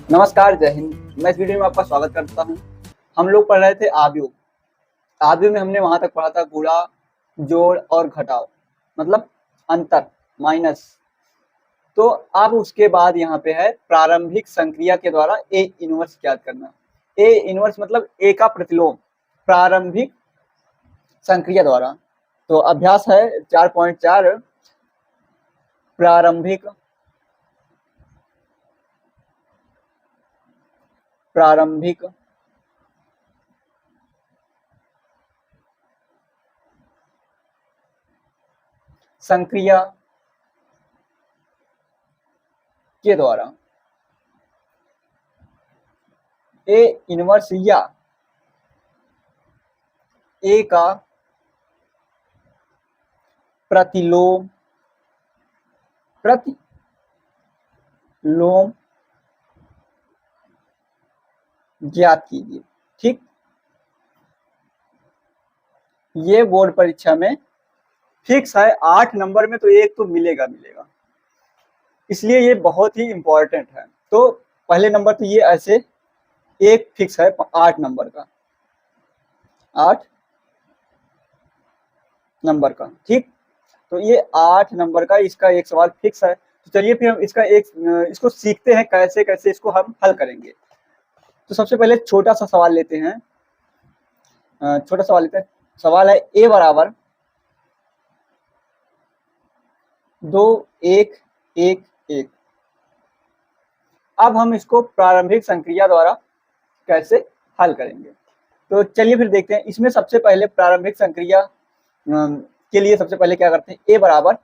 नमस्कार, जय हिंद। मैं इस वीडियो में आपका स्वागत करता हूं। हम लोग पढ़ रहे थे आव्यूह। आव्यूह में हमने वहां तक पढ़ा था गुणा, जोड़ और घटाव, मतलब अंतर, माइनस। तो अब उसके बाद यहाँ पे है प्रारंभिक संक्रिया के द्वारा ए इनवर्स ज्ञात करना। ए इनवर्स मतलब ए का प्रतिलोम प्रारंभिक संक्रिया द्वारा। तो अभ्यास है 4.4 प्रारंभिक संक्रिया के द्वारा ए इनवर्स या ए का प्रतिलोम ज्ञात कीजिए। ठीक, ये बोर्ड परीक्षा में फिक्स है। 8 नंबर में तो एक तो मिलेगा, इसलिए ये बहुत ही इंपॉर्टेंट है। तो पहले नंबर तो ये ऐसे एक फिक्स है 8 नंबर का, 8 नंबर का। ठीक, तो ये 8 नंबर का इसका एक सवाल फिक्स है। तो चलिए फिर हम इसको सीखते हैं कैसे कैसे इसको हम हल करेंगे। तो सबसे पहले छोटा सा सवाल लेते हैं। सवाल है ए बराबर 2 1 1 1। अब हम इसको प्रारंभिक संक्रिया द्वारा कैसे हल करेंगे, तो चलिए फिर देखते हैं। इसमें सबसे पहले प्रारंभिक संक्रिया के लिए सबसे पहले क्या करते हैं, ए बराबर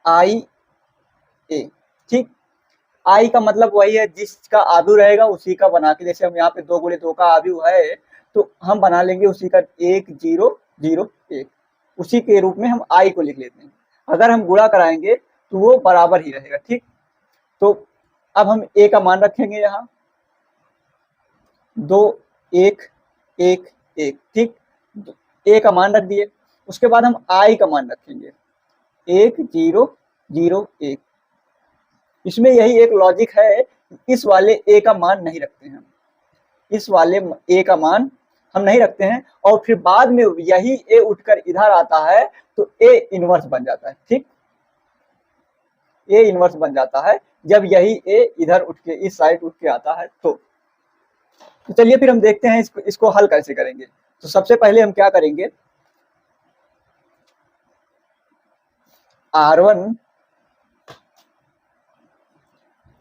आई ए। ठीक, आई का मतलब वही है जिसका आव्यूह रहेगा उसी का बना के, जैसे हम यहाँ पे 2 गुणे 2 का आव्यूह है तो हम बना लेंगे उसी का 1 0 0 1, उसी के रूप में हम आई को लिख लेते हैं। अगर हम गुणा कराएंगे तो वो बराबर ही रहेगा। ठीक, तो अब हम ए का मान रखेंगे यहाँ 2 1 1 1। ठीक, ए का मान रख दिए। उसके बाद हम आई का मान रखेंगे 1 0 0 1। इसमें यही एक लॉजिक है, इस वाले ए का मान नहीं रखते हैं, इस वाले ए का मान हम नहीं रखते हैं, और फिर बाद में यही ए उठकर इधर आता है तो ए इनवर्स बन जाता है। ठीक, ए इनवर्स बन जाता है जब यही ए इधर उठ के इस साइड उठ के आता है। तो चलिए फिर हम देखते हैं इसको हल कैसे करेंगे। तो सबसे पहले हम क्या करेंगे,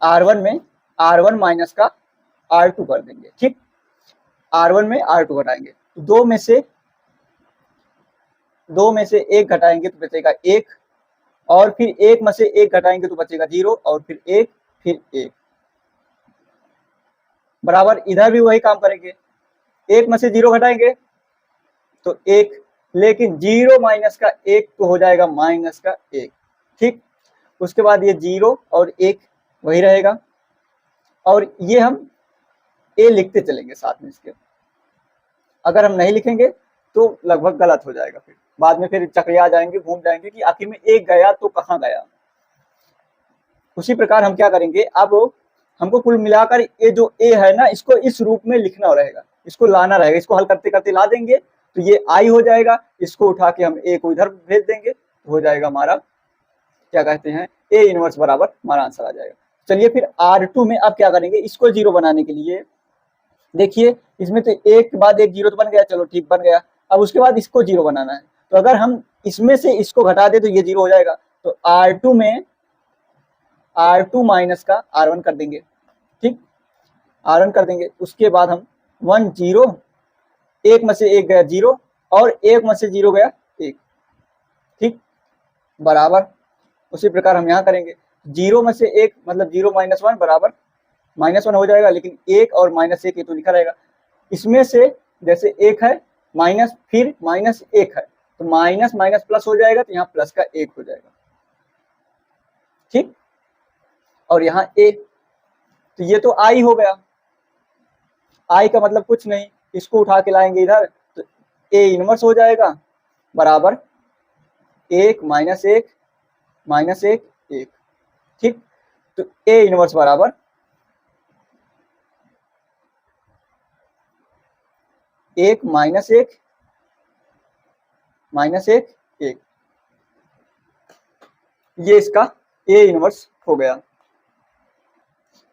R1 में R1 माइनस का R2 कर देंगे। ठीक, R1 में R2 घटाएंगे, दो में से एक घटाएंगे तो बचेगा 1, और फिर 1 में से 1 घटाएंगे तो बचेगा 0, और फिर 1 फिर 1 बराबर। इधर भी वही काम करेंगे, 1 में से 0 घटाएंगे तो 1, लेकिन 0 माइनस का 1 तो हो जाएगा माइनस का 1। ठीक, उसके बाद ये 0 और 1 वही रहेगा, और ये हम ए लिखते चलेंगे साथ में इसके। अगर हम नहीं लिखेंगे तो लगभग गलत हो जाएगा, फिर बाद में फिर चक्रिया जाएंगे, घूम जाएंगे कि आखिर में एक गया तो कहाँ गया। उसी प्रकार हम क्या करेंगे, अब हमको कुल मिलाकर ये जो ए है ना, इसको इस रूप में लिखना रहेगा, इसको लाना रहेगा। इसको हल करते करते ला देंगे तो ये आई हो जाएगा। इसको उठा के हम ए को इधर भेज देंगे तो हो जाएगा हमारा क्या कहते हैं, ए इनवर्स बराबर हमारा आंसर आ जाएगा। चलिए फिर R2 में अब क्या करेंगे, इसको 0 बनाने के लिए देखिए, इसमें तो एक के बाद एक 0 तो बन गया, चलो ठीक बन गया। अब उसके बाद इसको 0 बनाना है, तो अगर हम इसमें से इसको घटा दे तो ये 0 हो जाएगा। तो R2 में R2 माइनस का R1 कर देंगे। ठीक, R1 कर देंगे। उसके बाद हम 1 0, 1 में से 1 गया 0, और 1 में से 0 गया 1। ठीक, बराबर। उसी प्रकार हम यहाँ करेंगे, 0 में से 1 मतलब 0 माइनस 1 बराबर -1 हो जाएगा, लेकिन 1 और -1 ये तो लिखा रहेगा। इसमें से जैसे 1 है माइनस, फिर -1 है तो माइनस माइनस प्लस हो जाएगा, तो यहाँ प्लस का 1 हो जाएगा। ठीक, और यहाँ ए, तो ये तो आई हो गया। आई का मतलब कुछ नहीं, इसको उठा के लाएंगे इधर तो ए इनवर्स हो जाएगा बराबर 1 -1 -1 1। ठीक, तो ए इनवर्स बराबर एक माइनस एक माइनस एक एक, ये इसका ए इनवर्स हो गया।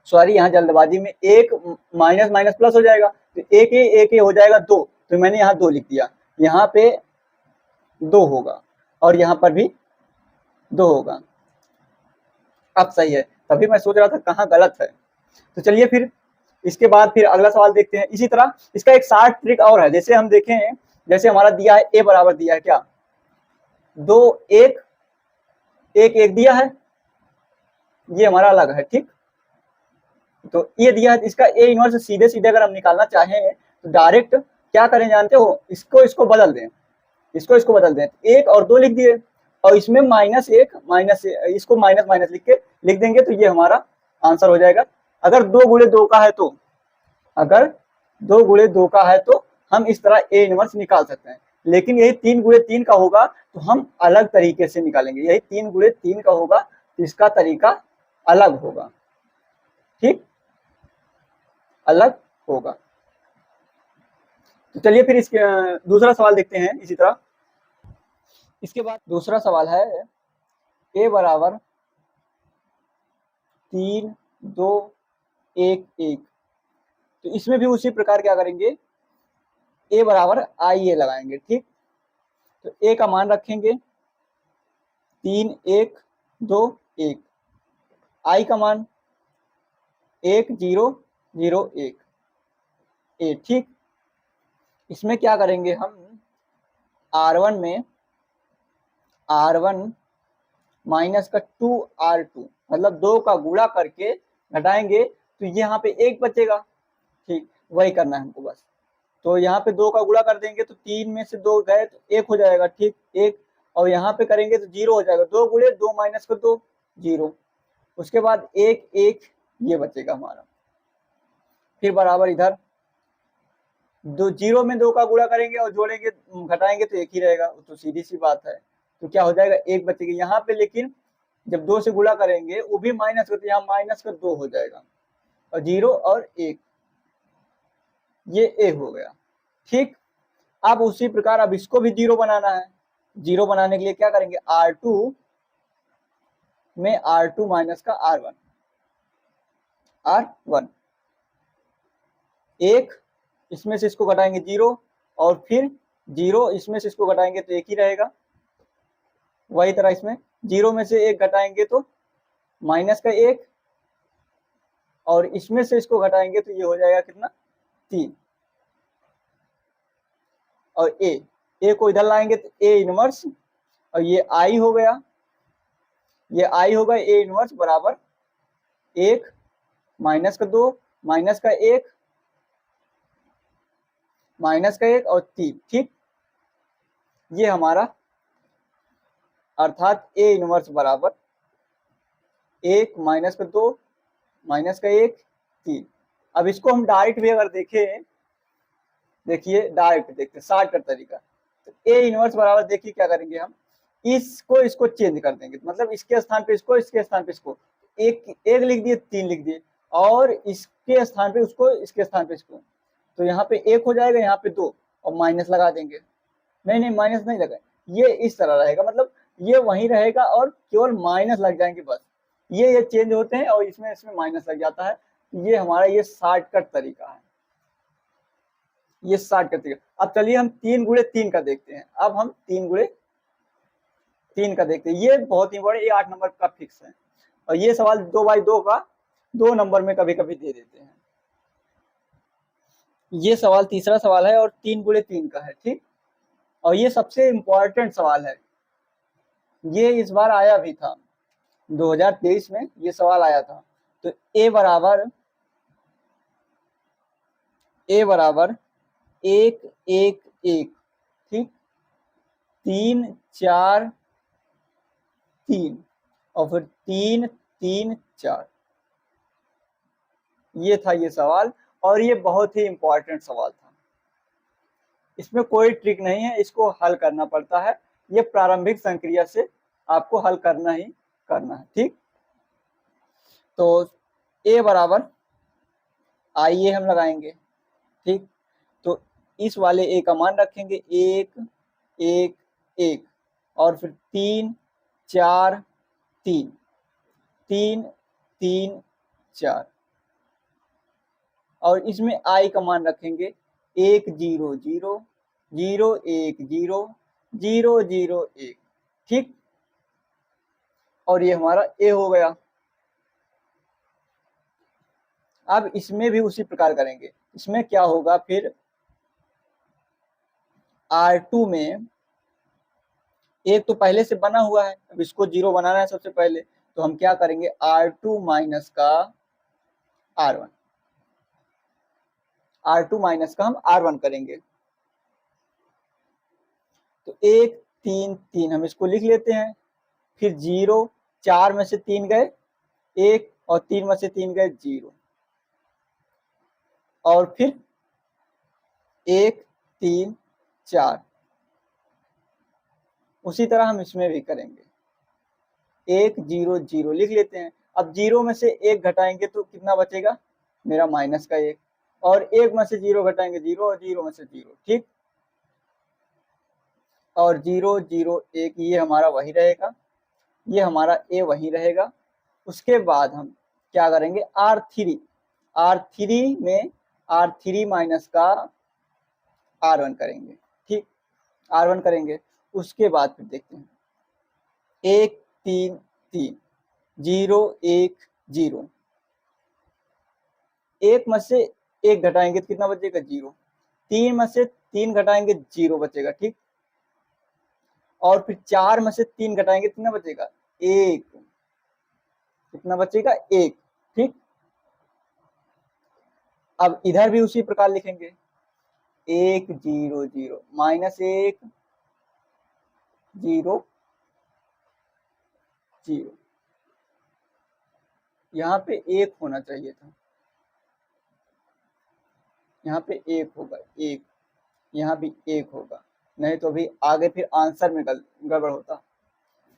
सॉरी, यहाँ जल्दबाजी में एक माइनस माइनस प्लस हो जाएगा, तो एक ए हो जाएगा दो, तो मैंने यहाँ दो लिख दिया, यहाँ पे दो होगा और यहाँ पर भी दो होगा। अब सही है, तभी मैं सोच रहा था कहाँ गलत है। तो चलिए फिर इसके बाद फिर अगला सवाल देखते हैं। इसी तरह इसका एक शार्ट ट्रिक और है, जैसे हम देखें, जैसे हमारा दिया है ए बराबर दिया है क्या, दो एक एक एक दिया है, ये हमारा अलग है, ठीक। तो ये दिया है, इसका ए इनवर्स सीधे सीधे अगर हम निकालना चाहें तो डायरेक्ट क्या करें जानते हो, इसको बदल दें, इसको बदल दें, एक और दो लिख दिए और इसमें माइनस एक माइनस, इसको माइनस माइनस लिख देंगे, तो ये हमारा आंसर हो जाएगा। अगर दो गुणे दो का है तो, अगर दो गुणे दो का है तो हम इस तरह ए इनवर्स निकाल सकते हैं, लेकिन यही तीन गुणे तीन का होगा तो हम अलग तरीके से निकालेंगे। यही तीन गुणे तीन का होगा तो इसका तरीका अलग होगा, ठीक, अलग होगा। तो चलिए फिर इसके दूसरा सवाल देखते हैं। इसी तरह इसके बाद दूसरा सवाल है ए बराबर तीन दो एक एक, तो इसमें भी उसी प्रकार क्या करेंगे, ए बराबर आई ए लगाएंगे, ठीक। तो ए का मान रखेंगे तीन एक दो एक, आई का मान एक जीरो जीरो एक ए, ठीक। इसमें क्या करेंगे हम, R1 में R1 माइनस का 2R2 मतलब दो का गुणा करके घटाएंगे तो यहाँ पे एक बचेगा, ठीक, वही करना है हमको बस। तो यहाँ पे दो का गुणा कर देंगे तो तीन में से दो गए तो एक हो जाएगा, ठीक, एक, और यहाँ पे करेंगे तो जीरो हो जाएगा, दो गुणे दो माइनस का दो जीरो, उसके बाद एक एक ये बचेगा हमारा। फिर बराबर इधर दो जीरो में दो का गुणा करेंगे और जोड़ेंगे घटाएंगे तो एक ही रहेगा, तो सीधी सी बात है, तो क्या हो जाएगा एक बचेगा यहाँ पे, लेकिन जब दो से गुणा करेंगे वो भी माइनस करते, यहाँ माइनस का दो हो जाएगा और जीरो और एक, ये ए हो गया, ठीक। अब उसी प्रकार अब इसको भी जीरो बनाना है, जीरो बनाने के लिए क्या करेंगे, R2 में R2 माइनस का R1 एक, इसमें से इसको घटाएंगे जीरो और फिर जीरो इसमें से इसको घटाएंगे तो एक ही रहेगा, वही तरह इसमें जीरो में से एक घटाएंगे तो माइनस का एक और इसमें से इसको घटाएंगे तो ये हो जाएगा कितना, तीन, और ए को इधर लाएंगे तो ए इनवर्स, और ये आई हो गया, ये आई होगा ए इनवर्स बराबर एक माइनस का दो माइनस का एक माइनस का एक और तीन, ठीक। ये हमारा अर्थात ए इनवर्स बराबर एक माइनस का दो माइनस का एक तीन। अब इसको हम डायरेक्ट भी अगर देखें, देखिए डायरेक्ट देखते शॉर्टकट तरीका, तो ए इनवर्स बराबर देखिए क्या करेंगे हम, इसको चेंज कर देंगे, मतलब इसके स्थान पे इसको, इसके स्थान पे इसको, एक लिख दिए तीन लिख दिए, और इसके स्थान पे उसको, इसके स्थान पे इसको, तो यहाँ पे एक हो जाएगा, यहाँ पे दो और माइनस लगा देंगे, नहीं माइनस नहीं लगा, ये इस तरह रहेगा, मतलब ये वहीं रहेगा और केवल माइनस लग जाएंगे बस, ये चेंज होते हैं और इसमें माइनस लग जाता है। ये हमारा ये शॉर्टकट तरीका है, ये शॉर्टकट तरीका। अब चलिए हम तीन गुणे तीन का देखते हैं, अब हम तीन गुणे तीन का देखते हैं, ये बहुत ही बड़े, ये 8 नंबर का फिक्स है, और ये सवाल 2x2 का 2 नंबर में कभी कभी दे देते हैं। ये सवाल तीसरा सवाल है और तीन गुणे तीन का है, ठीक, और ये सबसे इंपॉर्टेंट सवाल है, ये इस बार आया भी था 2023 में ये सवाल आया था। तो ए बराबर एक एक एक, ठीक, तीन चार तीन और फिर तीन तीन चार, ये था ये सवाल, और ये बहुत ही इंपॉर्टेंट सवाल था, इसमें कोई ट्रिक नहीं है, इसको हल करना पड़ता है, ये प्रारंभिक संक्रिया से आपको हल करना ही करना है, ठीक। तो ए बराबर आइए हम लगाएंगे, ठीक, तो इस वाले ए का मान रखेंगे 1 1 1 और फिर 3 4 3 3 3 4 और इसमें आई का मान रखेंगे 1 0 0 0 1 0 0 0 1। ठीक, और ये हमारा ए हो गया। अब इसमें भी उसी प्रकार करेंगे। इसमें क्या होगा फिर R2 में एक तो पहले से बना हुआ है, अब इसको 0 बनाना है सबसे पहले, तो हम क्या करेंगे R2 माइनस का R1, R2 माइनस का हम R1 करेंगे। तो 1 3 3 हम इसको लिख लेते हैं, फिर 0 4 में से 3 गए 1 और 3 में से 3 गए 0 और फिर 1 3 4। उसी तरह हम इसमें भी करेंगे, 1 0 0 लिख लेते हैं। अब 0 में से 1 घटाएंगे तो कितना बचेगा मेरा माइनस का 1 और 1 में से 0 घटाएंगे 0 और 0 में से 0। ठीक, और 0 0 1 ये हमारा वही रहेगा, ये हमारा ए वही रहेगा। उसके बाद हम क्या करेंगे R3 में R3 माइनस का R1 करेंगे। ठीक, R1 करेंगे। उसके बाद फिर देखते हैं 1 3 3 0 1 0, 1 में से 1 घटाएंगे तो कितना बचेगा 0, 3 में से 3 घटाएंगे 0 बचेगा। ठीक, और फिर 4 में से 3 घटाएंगे कितना बचेगा 1, कितना बचेगा 1। ठीक, अब इधर भी उसी प्रकार लिखेंगे 1 0 0 माइनस 1 0 0, यहाँ पे 1 होना चाहिए था, यहाँ पे 1 होगा 1, यहाँ भी 1 होगा, नहीं तो अभी आगे फिर आंसर में गड़बड़ होता।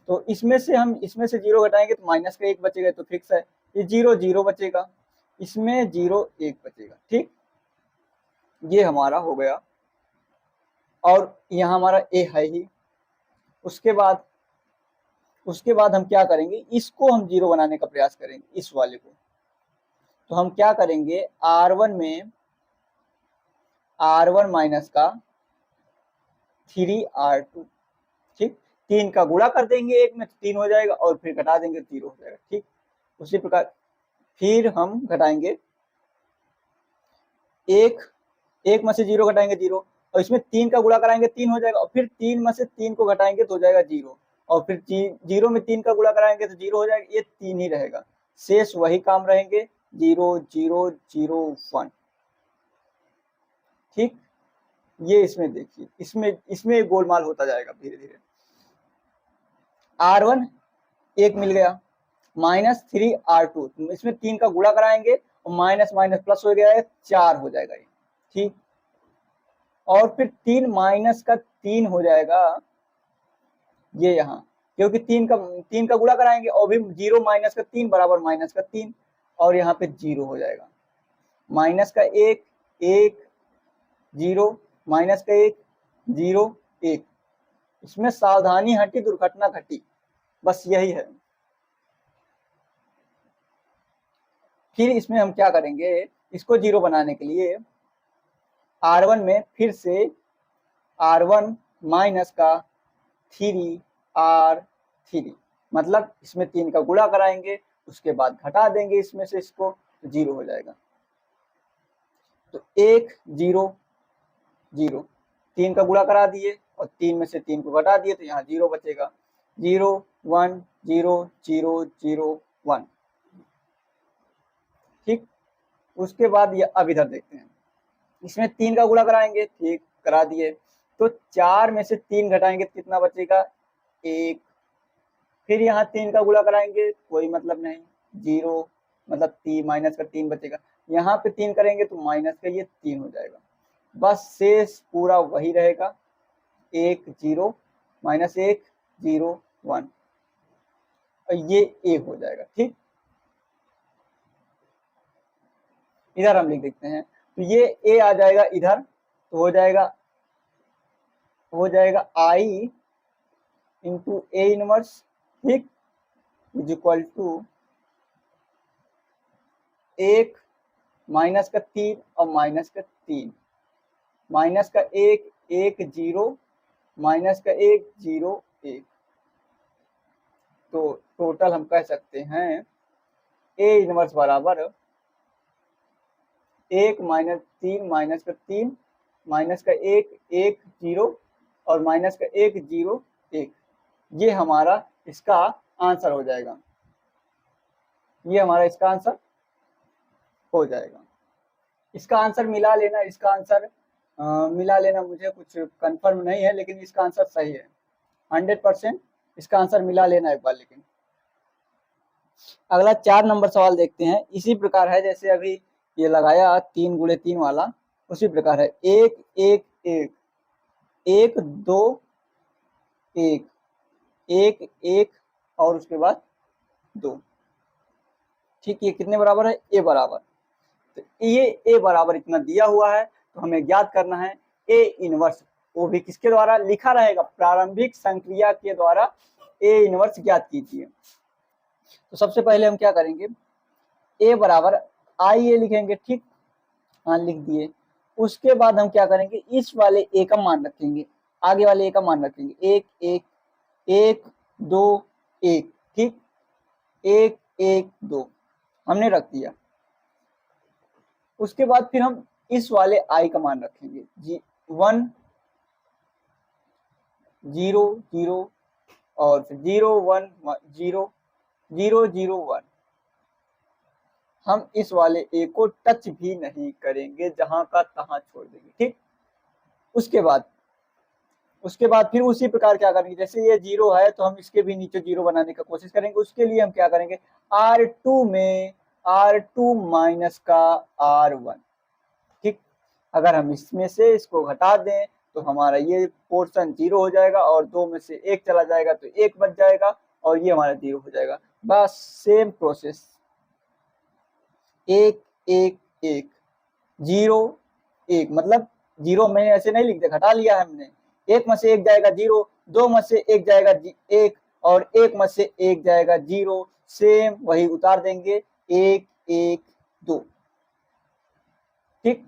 तो इसमें से 0 घटाएंगे तो माइनस का 1 बचेगा, तो फिक्स है ये 0 0 बचेगा, इसमें 0 1 बचेगा। ठीक, ये हमारा हो गया और यहाँ हमारा ए है ही। उसके बाद हम क्या करेंगे, इसको हम 0 बनाने का प्रयास करेंगे, इस वाले को। तो हम क्या करेंगे R1 में R1 माइनस का 3R2। ठीक, 3 का गुणा कर देंगे 1 में तो 3 हो जाएगा और फिर घटा देंगे 0 हो जाएगा। ठीक, उसी प्रकार फिर हम घटाएंगे 1 में से 0 घटाएंगे 0 और इसमें 3 का गुणा कराएंगे 3 हो जाएगा और फिर 3 में से 3 को घटाएंगे तो हो जाएगा 0 और फिर 0 में 3 का गुणा कराएंगे तो 0 हो जाएगा, ये 3 ही रहेगा, शेष वही काम रहेंगे 0 0 0 1। ठीक, ये इसमें देखिए, इसमें गोलमाल होता जाएगा धीरे धीरे। R1 1 मिल गया माइनस 3R2, इसमें 3 का गुणा कराएंगे और माइनस माइनस प्लस हो गया है 4 हो जाएगा ये। ठीक, और फिर 3 माइनस का 3 हो जाएगा ये यहाँ, क्योंकि 3 का गुणा कराएंगे और भी 0 माइनस का 3 बराबर माइनस का 3 और यहाँ पे 0 हो जाएगा, माइनस का 1 1 0 माइनस का 1 0 1। इसमें सावधानी हटी दुर्घटना घटी, बस यही है। फिर इसमें हम क्या करेंगे, इसको 0 बनाने के लिए R1 में फिर से R1 माइनस का 3R3, मतलब इसमें 3 का गुणा कराएंगे उसके बाद घटा देंगे इसमें से इसको तो 0 हो जाएगा। तो 1 0 0, 3 का गुणा करा दिए और 3 में से 3 को घटा दिए तो यहाँ 0 बचेगा, 0 1 0 0 0 1। ठीक, उसके बाद ये अब इधर देखते हैं, इसमें 3 का गुणा कराएंगे, ठीक करा दिए, तो 4 में से 3 घटाएंगे तो कितना बचेगा 1, फिर यहाँ 3 का गुणा कराएंगे कोई मतलब नहीं 0, मतलब 3 माइनस का 3 बचेगा, यहाँ पे 3 करेंगे तो माइनस का ये 3 हो जाएगा, बस शेष पूरा वही रहेगा 1 0 माइनस 1 0 1 और ये 1 हो जाएगा। ठीक, इधर हम लिख देते हैं, तो ये ए आ जाएगा इधर, तो हो जाएगा I इंटू ए इनवर्स, ठीक, इज इक्वल टू 1 माइनस का 3 और माइनस का 3, माइनस का 1 1 0, माइनस का 1 0 1। तो टोटल हम कह सकते हैं ए इनवर्स बराबर 1 माइनस 3 माइनस का 3, माइनस का 1 1 0 और माइनस का 1 0 1। ये हमारा इसका आंसर हो जाएगा, ये हमारा इसका आंसर हो जाएगा। इसका आंसर मिला लेना, इसका आंसर मिला लेना, मुझे कुछ कंफर्म नहीं है लेकिन इसका आंसर सही है 100%। इसका आंसर मिला लेना एक बार। लेकिन अगला 4 नंबर सवाल देखते हैं। इसी प्रकार है जैसे अभी ये लगाया 3 गुणे 3 वाला, उसी प्रकार है 1 1 1 1 2 1 1 1 और उसके बाद 2। ठीक, ये कितने बराबर है? ए बराबर। तो ये ए बराबर इतना दिया हुआ है, तो हमें ज्ञात करना है ए इनवर्स, वो भी किसके द्वारा लिखा रहेगा? प्रारंभिक संक्रिया के द्वारा ए इनवर्स ज्ञात कीजिए। तो सबसे पहले हम क्या करेंगे, ए बराबर आई ए लिखेंगे, ठीक, हाँ लिख दिए। उसके बाद हम क्या करेंगे, इस वाले ए का मान रखेंगे, आगे वाले ए का मान रखेंगे, 1 1 1 2 1, ठीक, 1 1 2 हमने रख दिया। उसके बाद फिर हम इस वाले आई का मान रखेंगे, 1 0 0 और फिर 0 1 0 0 0 1। हम इस वाले ए को टच भी नहीं करेंगे, जहां का तहां छोड़ देंगे, ठीक। उसके बाद फिर उसी प्रकार क्या करेंगे, जैसे ये 0 है तो हम इसके भी नीचे 0 बनाने का कोशिश करेंगे। उसके लिए हम क्या करेंगे, R2 में R2 माइनस का R1, ठीक। अगर हम इसमें से इसको घटा दें तो हमारा ये पोर्शन 0 हो जाएगा और 2 में से 1 चला जाएगा तो 1 बच जाएगा और ये हमारा 0 हो जाएगा। बस सेम प्रोसेस, 1 1 1 0 1, मतलब 0 मैंने ऐसे नहीं लिख दिया, घटा लिया है हमने। 1 में से 1 जाएगा 0, 2 में से 1 जाएगा 1 और 1 में से 1 जाएगा 0। सेम वही उतार देंगे, 1 1 2, ठीक।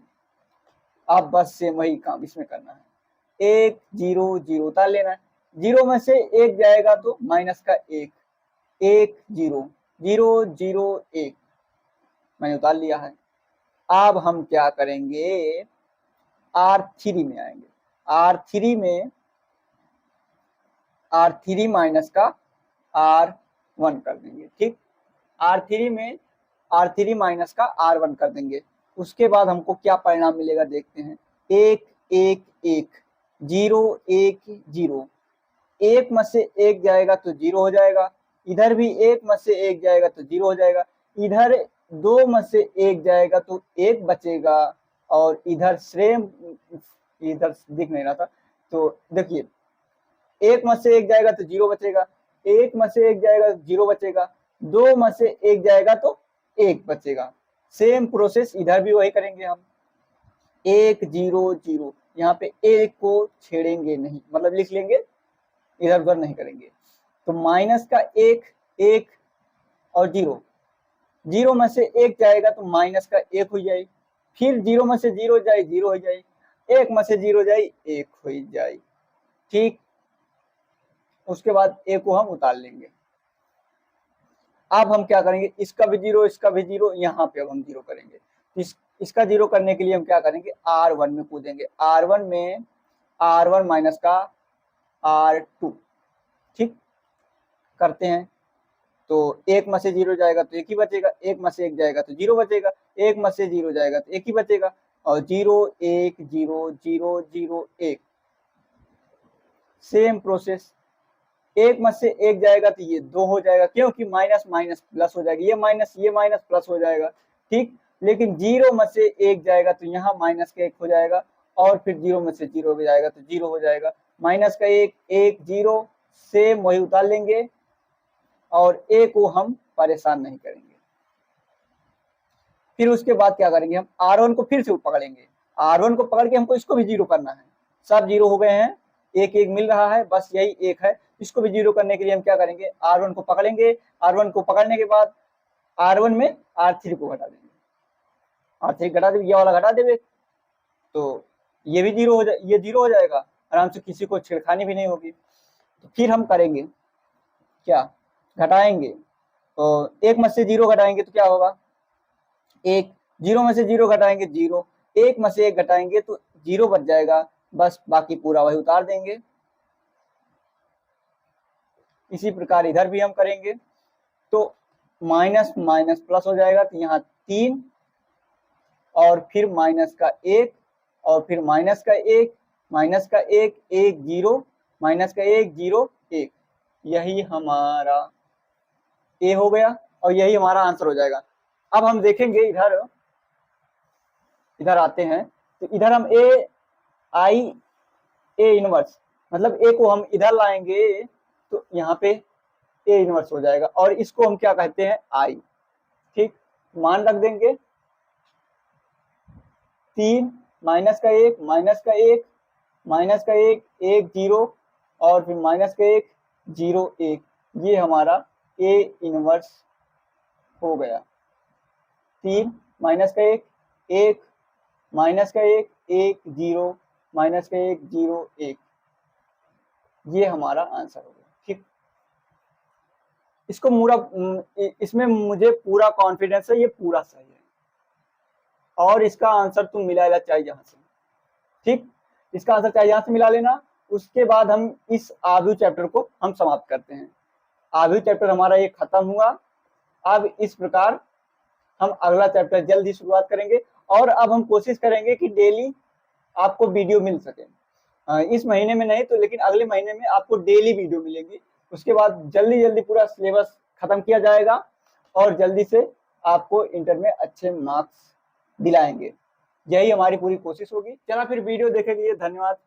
अब बस सेम वही काम इसमें करना है, 1 0 0 उतार लेना है। 0 में से 1 जाएगा तो माइनस का 1 1 0 0 0 1 मैंने उतार लिया है। अब हम क्या करेंगे, R3 में आएंगे, R3 माइनस का R1 कर देंगे, ठीक। R3 माइनस का R1 कर देंगे। उसके बाद हमको क्या परिणाम मिलेगा देखते हैं, 1 1 1 0 1 0, 1 में से 1 जाएगा तो 0 हो जाएगा, इधर भी 1 में से 1 जाएगा तो 0 हो जाएगा, इधर 2 में से 1 जाएगा तो 1 बचेगा और इधर सेम, इधर दिख नहीं रहा था तो देखिए, 1 में से 1 जाएगा तो 0 बचेगा, 1 में से 1 जाएगा तो 0 बचेगा, 2 में से 1 जाएगा तो 1 बचेगा। सेम प्रोसेस इधर भी वही करेंगे हम, 1 0 0, यहाँ पे 1 को छेड़ेंगे नहीं, मतलब लिख लेंगे, इधर उधर नहीं करेंगे। तो माइनस का 1 1 और 0, 0 में से 1 जाएगा तो माइनस का 1 हो जाए, फिर 0 में से 0 जाए 0 हो जाए, 1 में से 0 जाए 1 हो जाए, ठीक। उसके बाद 1 को हम उतार लेंगे। अब हम क्या करेंगे, इसका भी 0 इसका भी 0, यहाँ पे अब हम 0 करेंगे। इसका 0 करने के लिए हम क्या करेंगे, R1 में कूदेंगे, R1 में R1 माइनस का R2, ठीक, करते हैं। तो 1 में से 0 जाएगा तो 1 ही बचेगा, 1 में से 1 जाएगा तो 0 बचेगा, 1 में से 0 जाएगा तो 1 ही बचेगा और 0 1 0 0 0 1। सेम प्रोसेस, 1 में से 1 जाएगा तो ये 2 हो जाएगा, क्योंकि माइनस माइनस प्लस हो जाएगा, ये माइनस प्लस हो जाएगा, ठीक। लेकिन 0 में से 1 जाएगा तो यहाँ माइनस का 1 हो जाएगा और फिर 0 में से 0 भी जाएगा तो 0 हो जाएगा, माइनस का 1 1 0, सेम वही उतार लेंगे और ए को हम परेशान नहीं करेंगे। फिर उसके बाद क्या करेंगे, हम R1 को फिर से पकड़ेंगे, R1 को पकड़ के हमको इसको भी जीरो करना है। सब जीरो हो गए हैं, एक एक मिल रहा है, बस यही एक है। इसको भी जीरो करने के लिए हम क्या करेंगे, R1 को पकड़ेंगे। R1 को पकड़ने के बाद R1 में R3 को घटा देंगे, R3 घटा देंगे, ये वाला घटा देंगे, तो ये भी जीरो हो जाए, ये जीरो हो जाएगा आराम से, किसी को छेड़खानी भी नहीं होगी। तो फिर हम करेंगे क्या, घटाएंगे, तो एक में से जीरो घटाएंगे तो क्या होगा, एक, जीरो में से जीरो घटाएंगे जीरो, एक में से एक घटाएंगे तो जीरो बच जाएगा, बस बाकी पूरा वही उतार देंगे। इसी प्रकार इधर भी हम करेंगे, तो माइनस माइनस प्लस हो जाएगा, तो यहाँ 3 और फिर माइनस का 1 और फिर माइनस का 1, माइनस का 1, 1 0, माइनस का 1 0 1, यही हमारा ए हो गया और यही हमारा आंसर हो जाएगा। अब हम देखेंगे इधर आते हैं, तो इधर हम ए आई ए इनवर्स, मतलब ए को हम इधर लाएंगे तो यहाँ पे ए इनवर्स हो जाएगा, और इसको हम क्या कहते हैं, आई। ठीक, मान रख देंगे 3, माइनस का 1, माइनस का 1, माइनस का 1 1 0 और फिर माइनस का 1 0 1, ये हमारा ए इनवर्स हो गया। 3 माइनस का 1 1, माइनस का 1 1 0, माइनस का 1 0 1, ये हमारा आंसर हो गया। ठीक, इसको इसमें मुझे पूरा कॉन्फिडेंस है, ये पूरा सही है और इसका आंसर तुम मिला लेना चाहिए यहाँ से। ठीक, इसका आंसर चाहिए यहाँ से मिला लेना। उसके बाद हम इस आव्यूह चैप्टर को हम समाप्त करते हैं। आव्यूह चैप्टर हमारा ये खत्म हुआ। अब इस प्रकार हम अगला चैप्टर जल्दी शुरुआत करेंगे, और अब हम कोशिश करेंगे कि डेली आपको वीडियो मिल सके। इस महीने में नहीं तो लेकिन अगले महीने में आपको डेली वीडियो मिलेगी। उसके बाद जल्दी जल्दी पूरा सिलेबस खत्म किया जाएगा और जल्दी से आपको इंटर में अच्छे मार्क्स दिलाएंगे, यही हमारी पूरी कोशिश होगी। चला फिर वीडियो देखने के लिए धन्यवाद।